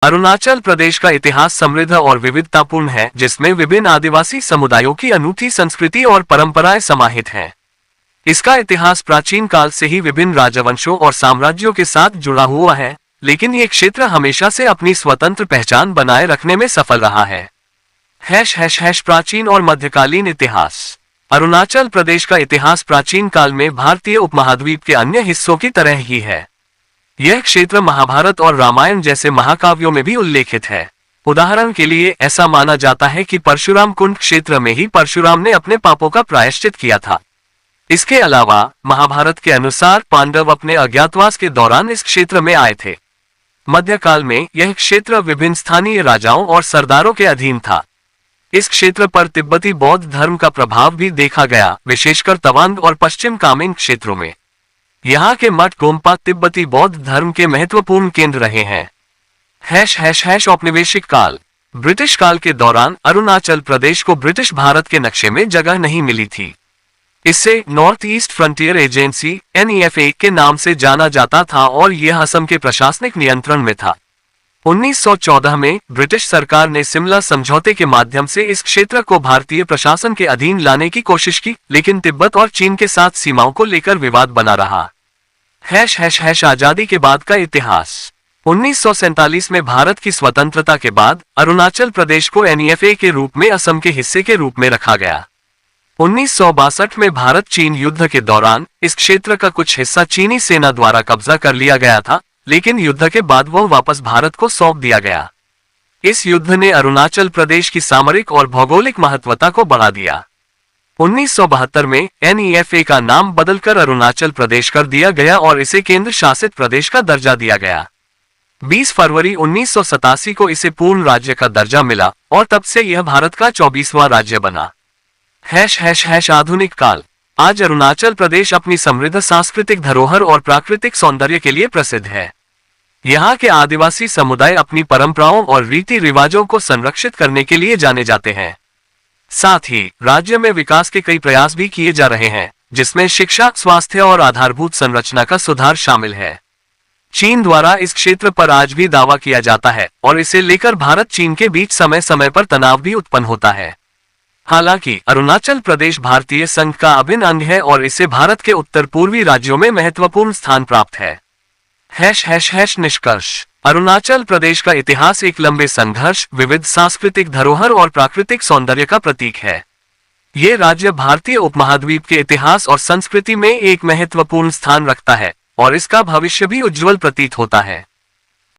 अरुणाचल प्रदेश का इतिहास समृद्ध और विविधतापूर्ण है, जिसमें विभिन्न आदिवासी समुदायों की अनूठी संस्कृति और परंपराएं समाहित हैं। इसका इतिहास प्राचीन काल से ही विभिन्न राजवंशों और साम्राज्यों के साथ जुड़ा हुआ है, लेकिन ये क्षेत्र हमेशा से अपनी स्वतंत्र पहचान बनाए रखने में सफल रहा है। प्राचीन और मध्यकालीन इतिहास। अरुणाचल प्रदेश का इतिहास प्राचीन काल में भारतीय उपमहाद्वीप के अन्य हिस्सों की तरह ही है। यह क्षेत्र महाभारत और रामायण जैसे महाकाव्यों में भी उल्लेखित है। उदाहरण के लिए ऐसा माना जाता है कि परशुराम कुंड क्षेत्र में ही परशुराम ने अपने पापों का प्रायश्चित किया था। इसके अलावा महाभारत के अनुसार पांडव अपने अज्ञातवास के दौरान इस क्षेत्र में आए थे। मध्यकाल में यह क्षेत्र विभिन्न स्थानीय राजाओं और सरदारों के अधीन था। इस क्षेत्र पर तिब्बती बौद्ध धर्म का प्रभाव भी देखा गया, विशेषकर तवांग और पश्चिम कामेंग क्षेत्रों में। यहाँ के मठ गोम्पा तिब्बती बौद्ध धर्म के महत्वपूर्ण केंद्र रहे हैं। औपनिवेशिक काल। ब्रिटिश काल के दौरान अरुणाचल प्रदेश को ब्रिटिश भारत के नक्शे में जगह नहीं मिली थी। इससे north east frontier agency (NEFA) के नाम से जाना जाता था और यह असम के प्रशासनिक नियंत्रण में था। 1914 में ब्रिटिश सरकार ने शिमला समझौते के माध्यम से इस क्षेत्र को भारतीय प्रशासन के अधीन लाने की कोशिश की, लेकिन तिब्बत और चीन के साथ सीमाओं को लेकर विवाद बना रहा। आजादी के बाद का इतिहास। 1947 में भारत की स्वतंत्रता के बाद अरुणाचल प्रदेश को NEFA के रूप में असम के हिस्से के रूप में रखा गया। 1962 में भारत चीन युद्ध के दौरान इस क्षेत्र का कुछ हिस्सा चीनी सेना द्वारा कब्जा कर लिया गया था, लेकिन युद्ध के बाद वह वापस भारत को सौंप दिया गया। इस युद्ध ने अरुणाचल प्रदेश की सामरिक और भौगोलिक महत्वता को बढ़ा दिया। 1972 में NEFA का नाम बदलकर अरुणाचल प्रदेश कर दिया गया और इसे केंद्र शासित प्रदेश का दर्जा दिया गया। 20 फरवरी 1987 को इसे पूर्ण राज्य का दर्जा मिला और तब से यह भारत का 24वां राज्य बना। आधुनिक काल। आज अरुणाचल प्रदेश अपनी समृद्ध सांस्कृतिक धरोहर और प्राकृतिक सौंदर्य के लिए प्रसिद्ध है। यहाँ के आदिवासी समुदाय अपनी परंपराओं और रीति रिवाजों को संरक्षित करने के लिए जाने जाते हैं। साथ ही राज्य में विकास के कई प्रयास भी किए जा रहे हैं, जिसमें शिक्षा, स्वास्थ्य और आधारभूत संरचना का सुधार शामिल है। चीन द्वारा इस क्षेत्र पर आज भी दावा किया जाता है और इसे लेकर भारत चीन के बीच समय समय पर तनाव भी उत्पन्न होता है। हालांकि अरुणाचल प्रदेश भारतीय संघ का अभिन्न अंग है और इसे भारत के उत्तर पूर्वी राज्यों में महत्वपूर्ण स्थान प्राप्त है। निष्कर्ष। अरुणाचल प्रदेश का इतिहास एक लंबे संघर्ष, विविध सांस्कृतिक धरोहर और प्राकृतिक सौंदर्य का प्रतीक है। ये राज्य भारतीय उपमहाद्वीप के इतिहास और संस्कृति में एक महत्वपूर्ण स्थान रखता है और इसका भविष्य भी उज्जवल प्रतीत होता है।